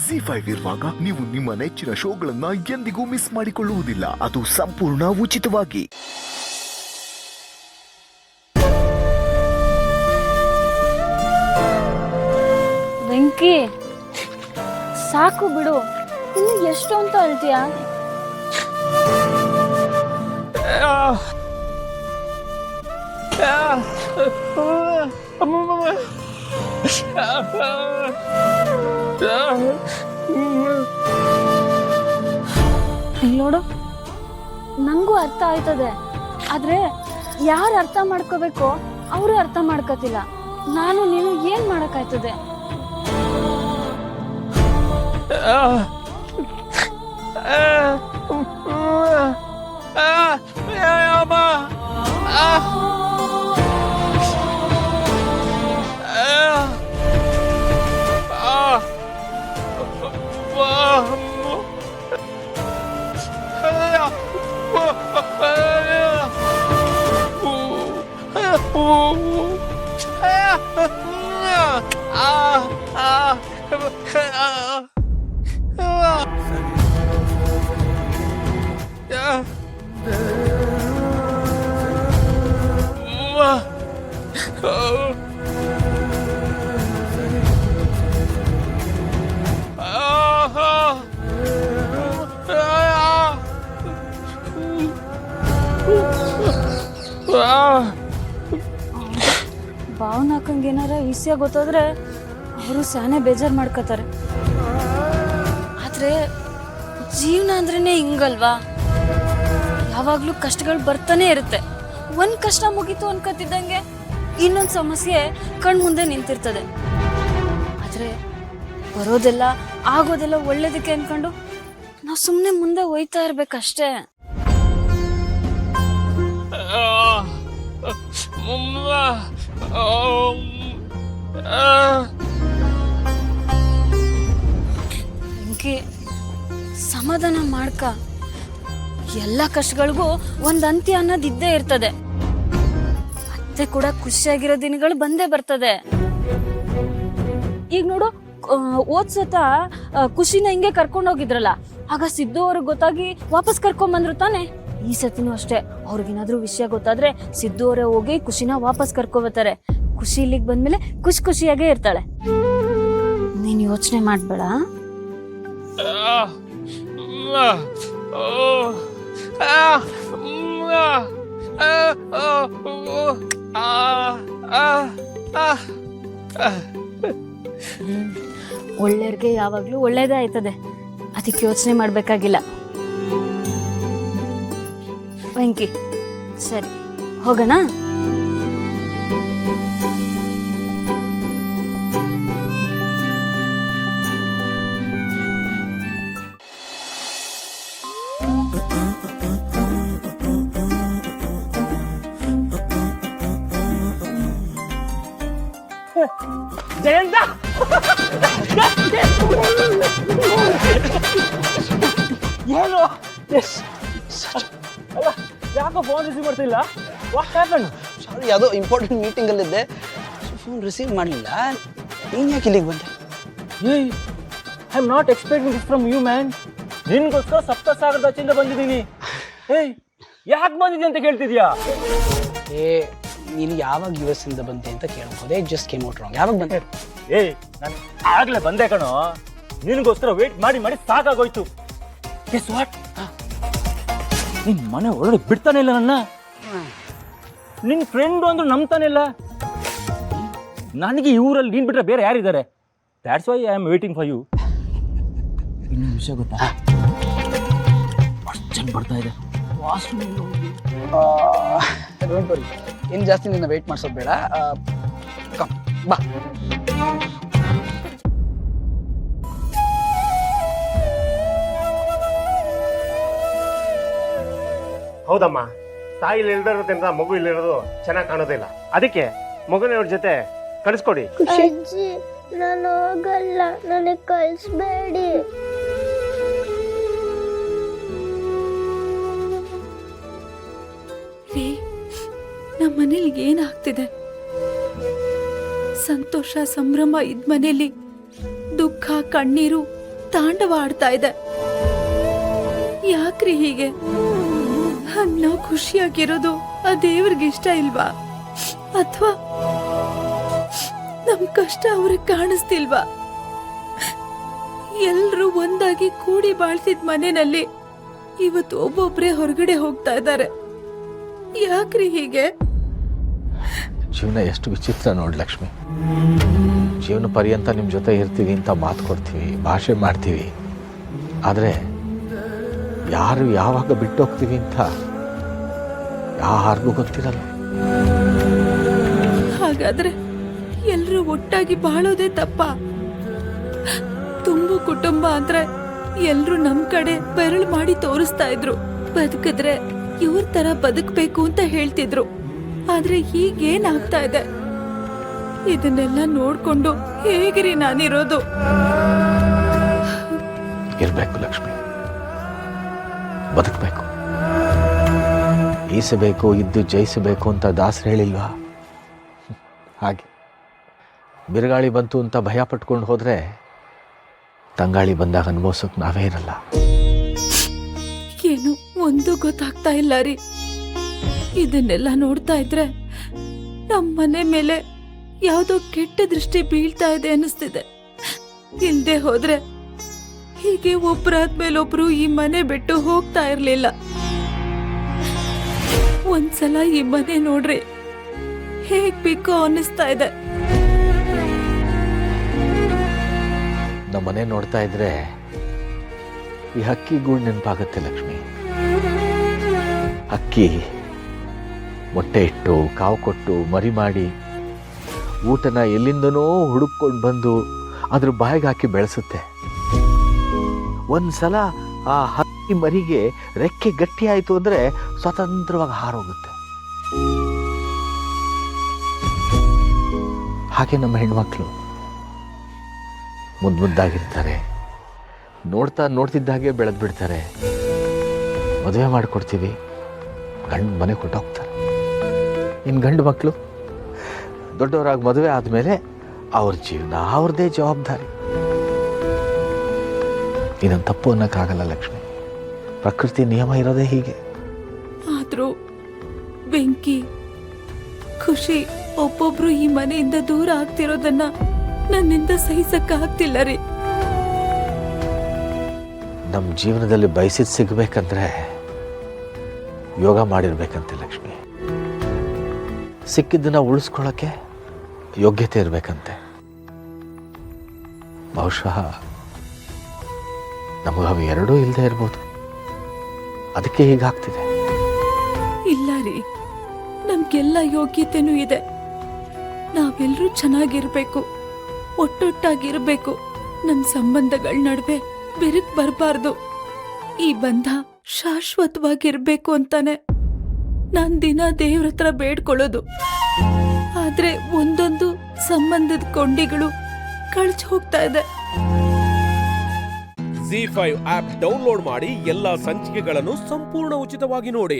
ಜಿ5 ಇರುವಾಗ ನೀವು ನಿಮ್ಮ ನೆಚ್ಚಿನ ಶೋಗಳನ್ನ ಎಂದಿಗೂ ಮಿಸ್ ಮಾಡಿಕೊಳ್ಳುವುದಿಲ್ಲ. ಅದು ಸಂಪೂರ್ಣ ಉಚಿತವಾಗಿ. ವೆಂಕಿ, ಸಾಕು ಬಿಡು. ಇನ್ನು ಎಷ್ಟು ಅಂತ ಅಳ್ತೀಯಾ? ನೋಡು, ನಂಗೂ ಅರ್ಥ ಆಯ್ತದೆ. ಆದ್ರೆ ಯಾರು ಅರ್ಥ ಮಾಡ್ಕೋಬೇಕೋ ಅವರು ಅರ್ಥ ಮಾಡ್ಕೋತಿಲ್ಲ. ನಾನು ನೀನು ಏನ್ ಮಾಡಕ್ಕಾಯ್ತದೆ? ಭಾವನಾಕಂಗೆ ಏನಾರ ವಿಷಯ ಗೊತ್ತಾದ್ರೆ ಅವರು ಸ್ಯಾನೆ ಬೇಜಾರು ಮಾಡ್ಕೋತಾರೆ. ಆದ್ರೆ ಜೀವನ ಅಂದ್ರೇನೆ ಹಿಂಗಲ್ವಾ? ಯಾವಾಗ್ಲೂ ಕಷ್ಟಗಳು ಬರ್ತಾನೆ ಇರುತ್ತೆ. ಒಂದ್ ಕಷ್ಟ ಮುಗೀತು ಅನ್ಕೋತಿದ್ದಂಗೆ ಇನ್ನೊಂದು ಸಮಸ್ಯೆ ಕಣ್ ಮುಂದೆ ನಿಂತಿರ್ತದೆ. ಆದ್ರೆ ಬರೋದೆಲ್ಲ ಆಗೋದೆಲ್ಲ ಒಳ್ಳೇದಕ್ಕೆ ಅನ್ಕೊಂಡು ನಾವು ಸುಮ್ಮನೆ ಮುಂದೆ ಹೋಯ್ತಾ ಇರ್ಬೇಕಷ್ಟೇ. ವೆಂಕಿ, ಸಮಾಧಾನ ಮಾಡ್ಕ. ಎಲ್ಲ ಕಷ್ಟಗಳಿಗೂ ಒಂದ್ ಅಂತ್ಯ ಅನ್ನೋದು ಇದ್ದೇ ಇರ್ತದೆ. ಮತ್ತೆ ಕೂಡ ಖುಷಿಯಾಗಿರೋ ದಿನಗಳು ಬಂದೇ ಬರ್ತದೆ. ಈಗ ನೋಡು, ಓದ್ಸತ ಖುಷಿನ ಹಿಂಗೆ ಕರ್ಕೊಂಡು ಹೋಗಿದ್ರಲ್ಲ, ಆಗ ಸಿದ್ದು ಅವ್ರಿಗೆ ಗೊತ್ತಾಗಿ ವಾಪಸ್ ಕರ್ಕೊಂಡ್ ಬಂದ್ರು ತಾನೆ. ಈ ಸತಿನೂ ಅಷ್ಟೇ, ಅವ್ರಿಗೇನಾದ್ರೂ ವಿಷಯ ಗೊತ್ತಾದ್ರೆ ಸಿದ್ದು ಅವರೇ ಹೋಗಿ ಖುಷಿನ ವಾಪಸ್ ಕರ್ಕೊಬರ್ತಾರೆ. ಖುಷಿ ಇಲ್ಲಿಗೆ ಬಂದ್ಮೇಲೆ ಖುಷಿಯಾಗೇ ಇರ್ತಾಳೆ. ನೀನ್ ಯೋಚನೆ ಮಾಡ್ಬೇಡ. ಒಳ್ಳೆಯವ್ರಿಗೆ ಯಾವಾಗ್ಲೂ ಒಳ್ಳೇದೇ ಆಯ್ತದೆ. ಅದಕ್ಕೆ ಯೋಚನೆ ಮಾಡ್ಬೇಕಾಗಿಲ್ಲ. ವೆಂಕಿ, ಸರಿ ಹೋಗೋಣ. ಜಯಂತ, ಏನು ಯಾಕೋ ಫೋನ್ ರಿಸೀವ್ ಮಾಡ್ತಿಲ್ಲ? What happen? ಸಾರಿ, ಯಾವುದೋ ಇಂಪಾರ್ಟೆಂಟ್ ಮೀಟಿಂಗ್ ಅಲ್ಲಿದ್ದೆ, ಫೋನ್ ರಿಸೀವ್ ಮಾಡಲಿಲ್ಲ. ನೀನು ಯಾಕೆ ಇಲ್ಲಿಗೆ ಬಂದೆ? I am not expecting this from you man. ನಿನ್ಗೋಸ್ಕರ ಸಪ್ತಸಾಗರದಾಚೆಯಿಂದ ಬಂದಿದ್ದೀನಿ. ಯಾಕೆ ಬಂದಿದ್ದೆ ಅಂತ ಕೇಳ್ತಿದ್ಯಾ? ನೀನು ಯಾವಾಗ US ಇಂದ ಬಂದೆ ಅಂತ ಕೇಳ್ಬೋದೆ. Just came out wrong. ಯಾವಾಗ ಬಂದೆ? ನಾನು ಆಗ್ಲೇ ಬಂದೆ ಕಣೋ. ನಿನ್ಗೋಸ್ಕರ ವೇಟ್ ಮಾಡಿ ಮಾಡಿ ಸಾಕಾಗೋಯ್ತು. Guess what? ನಿನ್ ಮನೆ ಒಳಗಡೆ ಬಿಡ್ತಾನೆ ಇಲ್ಲ ನನ್ನ. ನಿನ್ ಫ್ರೆಂಡ್ ಅಂದ್ರೂ ನಂಬ್ತಾನೆ ಇಲ್ಲ. ನನಗೆ ಇವರಲ್ಲಿ ನೀನ್ ಬಿಟ್ರೆ ಬೇರೆ ಯಾರಿದ್ದಾರೆ? That's why I am waiting for you. ಇನ್ನೊಂದು ವಿಷಯ ಗೊತ್ತಾ? ಅರ್ಜೆಂಟ್ ಬರ್ತಾ ಇದೆ. ಡೋಂಟ್ ವರಿ, ಇನ್ನು ಜಾಸ್ತಿ ನಿನ್ನ ವೇಟ್ ಮಾಡಿಸೋದು ಬೇಡ. ಕಮ್ ಬಾ. ಹೌದಮ್ಮ, ತಾಯಿ ಇಲ್ಲಿರೋದ್ರಿಂದ ಮಗು ಇಲ್ಲಿರೋದು ಚೆನ್ನಾಗಿ ಕಾಣೋದಿಲ್ಲ. ಅದಕ್ಕೆ ಮಗುನವ್ರ ಜೊತೆ ಕಳಿಸ್ಕೊಡಿ. ಅಜ್ಜಿ, ನಾನು ಹೋಗಲ್ಲ, ನನಗೆ ಕಳಿಸ್ಬೇಡಿ. ನಮ್ಮ ಮನೇಲಿ ಏನಾಗ್ತಿದೆ? ಸಂತೋಷ ಸಂಭ್ರಮ ಇದ್ ಮನೇಲಿ ದುಃಖ ಕಣ್ಣೀರು ತಾಂಡವ ಆಡ್ತಾ ಇದೆ. ಯಾಕ್ರಿ ಹೀಗೆ? ನಾವು ಖುಷಿಯಾಗಿರೋದು ಆ ದೇವ್ರಿಗೆ ಇಷ್ಟ ಇಲ್ವಾ? ಅಥವಾ ನಮ್ ಕಷ್ಟ ಅವ್ರಿಗೆ ಕಾಣಿಸ್ತಿಲ್ವಾ? ಎಲ್ರು ಒಂದಾಗಿ ಕೂಡಿ ಬಾಳ್ತಿದ್ ಮನೆಯಲ್ಲಿ ಇವತ್ತು ಒಬ್ಬೊಬ್ರೆ ಹೊರಗಡೆ ಹೋಗ್ತಾ ಇದ್ದಾರೆ. ಯಾಕ್ರಿ ಹೀಗೆ? ಜೀವನ ಎಷ್ಟು ವಿಚಿತ್ರ ನೋಡಿ ಲಕ್ಷ್ಮಿ. ಜೀವನ ಪರ್ಯಂತ ನಿಮ್ಮ ಜೊತೆ ಇರ್ತೀವಿ ಅಂತ ಮಾತು ಕೊಡ್ತೀವಿ, ಭಾಷೆ ಮಾಡ್ತೀವಿ. ಆದರೆ ಯಾರು ಯಾವಾಗ ಬಿಟ್ಟು ಹೋಗ್ತೀವಿ ಅಂತ ಯಾರಿಗೂ ಗೊತ್ತಿರಲ್ಲ. ಹಾಗಾದ್ರೆ ಎಲ್ರೂ ಒಟ್ಟಾಗಿ ಬಾಳೋದೇ ತಪ್ಪ? ತುಂಬು ಕುಟುಂಬ ಅಂದ್ರೆ ಎಲ್ರು ನಮ್ ಕಡೆ ಬೆರಳು ಮಾಡಿ ತೋರಿಸ್ತಾ ಇದ್ರು. ಬದುಕಿದ್ರೆ ಇವ್ರ ತರ ಬದುಕ್ಬೇಕು ಅಂತ ಹೇಳ್ತಿದ್ರು. ಆದ್ರೆ ಈಗೇನಾಗ್ತಾ ಇದೆ? ಇದನ್ನೆಲ್ಲ ನೋಡ್ಕೊಂಡು ಹೇಗ್ರಿ ನಾನಿರೋದು? ಇರಬೇಕು ಲಕ್ಷ್ಮಿ, ಬದುಕಬೇಕು, ಈಸಬೇಕು, ಇದ್ದು ಜಯಿಸಬೇಕು ಅಂತ ದಾಸರು ಹೇಳಿಲ್ವಾ? ಹಾಗೆ ಬಿರುಗಾಳಿ ಬಂತು ಅಂತ ಭಯ ಪಟ್ಕೊಂಡು ಹೋದ್ರೆ ತಂಗಾಳಿ ಬಂದಾಗ ಅನುಭವಿಸೋಕೆ ನಾವೇ ಇರಲ್ಲ. ಏನು ಒಂದು ಗೊತ್ತಾಗ್ತಾ ಇಲ್ಲ ರೀ. ಇದನ್ನೆಲ್ಲ ನೋಡ್ತಾ ಇದ್ರೆ ನಮ್ಮನೆ ಮೇಲೆ ಯಾವ್ದೋ ಕೆಟ್ಟ ದೃಷ್ಟಿ ಬೀಳ್ತಾ ಇದೆ ಅನಿಸ್ತಿದೆ. ಇಲ್ದೆ ಹೋದ್ರೆ ಹೀಗೆ ಒಬ್ರಾದ್ಮೇಲೊಬ್ರು ಈ ಮನೆ ಬಿಟ್ಟು ಹೋಗ್ತಾ ಇರ್ಲಿಲ್ಲ. ಒಂದ್ಸಲ ಈ ಮನೆ ನೋಡ್ರಿ ಹೇಗ್ ಬೇಕೋ ಅನ್ನಿಸ್ತಾ ಇದೆ. ನಮ್ಮ ಮನೆ ನೋಡ್ತಾ ಇದ್ರೆ ಈ ಹಕ್ಕಿ ಗೂಡು ನೆನಪಾಗುತ್ತೆ ಲಕ್ಷ್ಮಿ. ಹಕ್ಕಿ ಮೊಟ್ಟೆ ಇಟ್ಟು ಕಾವು ಕೊಟ್ಟು ಮರಿ ಮಾಡಿ ಊಟನ ಎಲ್ಲಿಂದನೋ ಹುಡುಕೊಂಡು ಬಂದು ಅದ್ರ ಬಾಯಿಗೆ ಹಾಕಿ ಬೆಳೆಸುತ್ತೆ. ಒಂದ್ಸಲ ಆ ಹಕ್ಕಿ ಮರಿಗೆ ರೆಕ್ಕೆ ಗಟ್ಟಿ ಆಯಿತು ಅಂದರೆ ಸ್ವತಂತ್ರವಾಗಿ ಹಾರೋಗುತ್ತೆ. ಹಾಗೆ ನಮ್ಮ ಹೆಣ್ಮಕ್ಳು ಮುದ್ದಾಗಿರ್ತಾರೆ, ನೋಡ್ತಿದ್ದಾಗೆ ಬೆಳೆದು ಬಿಡ್ತಾರೆ. ಮದುವೆ ಮಾಡಿಕೊಡ್ತೀವಿ, ಗಂಡು ಮನೆ ಕೊಟ್ಟೋಗ್ತಾರೆ. ಇನ್ನು ಗಂಡು ಮಕ್ಕಳು ದೊಡ್ಡವರಾಗಿ ಮದುವೆ ಆದಮೇಲೆ ಅವ್ರ ಜೀವನ ಅವ್ರದ್ದೇ ಜವಾಬ್ದಾರಿ. ಇದನ್ನು ತಪ್ಪು ಅನ್ನೋಕ್ಕಾಗಲ್ಲ ಲಕ್ಷ್ಮಿ. ಪ್ರಕೃತಿ ನಿಯಮ ಇರೋದೇ ಹೀಗೆ. ಆದ್ರೂ ಬೆಂಕಿ, ಖುಷಿ ಒಬ್ಬೊಬ್ರು ಈ ಮನೆಯಿಂದ ದೂರ ಆಗ್ತಿರೋದನ್ನ ನನ್ನಿಂದ ಸಹಿಸಕ್ಕ ಆಗ್ತಿಲ್ಲ ರೀ. ನಮ್ಮ ಜೀವನದಲ್ಲಿ ಬಯಸಿದ್ ಸಿಗಬೇಕಂದ್ರೆ ಯೋಗ ಮಾಡಿರ್ಬೇಕಂತೆ ಲಕ್ಷ್ಮಿ. ಸಿಕ್ಕಿದ್ದನ್ನ ಉಳಿಸ್ಕೊಳ್ಳೋಕ್ಕೆ ಯೋಗ್ಯತೆ ಇರಬೇಕಂತೆ. ಬಹುಶಃ ನಮಗವು ಎರಡೂ ಇಲ್ಲದೆ ಇರ್ಬೋದು. ಅದಕ್ಕೆ ಹೀಗಾಗ್ತಿದೆ. ಇಲ್ಲ ರೀ, ನಮ್ಗೆಲ್ಲ ಯೋಗ್ಯತೆನೂ ಇದೆ. ನಾವೆಲ್ಲರೂ ಚೆನ್ನಾಗಿರ್ಬೇಕು, ಒಟ್ಟೊಟ್ಟಾಗಿರ್ಬೇಕು. ನಮ್ ಸಂಬಂಧಗಳ ನಡುವೆ ಬಿರುಕು ಬರಬಾರ್ದು. ಈ ಬಂಧ ಶಾಶ್ವತವಾಗಿರ್ಬೇಕು ಅಂತಾನೆ ನಾನ್ ದಿನ ದೇವ್ರ ಹತ್ರ ಬೇಡ್ಕೊಳ್ಳೋದು. ಆದ್ರೆ ಒಂದೊಂದು ಸಂಬಂಧದ ಕೊಂಡಿಗಳು ಕಳ್ಚ್ ಹೋಗ್ತಾ ಇದೆ. ZEE5 ಆಪ್ ಡೌನ್ಲೋಡ್ ಮಾಡಿ ಎಲ್ಲಾ ಸಂಚಿಕೆಗಳನ್ನು ಸಂಪೂರ್ಣ ಉಚಿತವಾಗಿ ನೋಡಿ.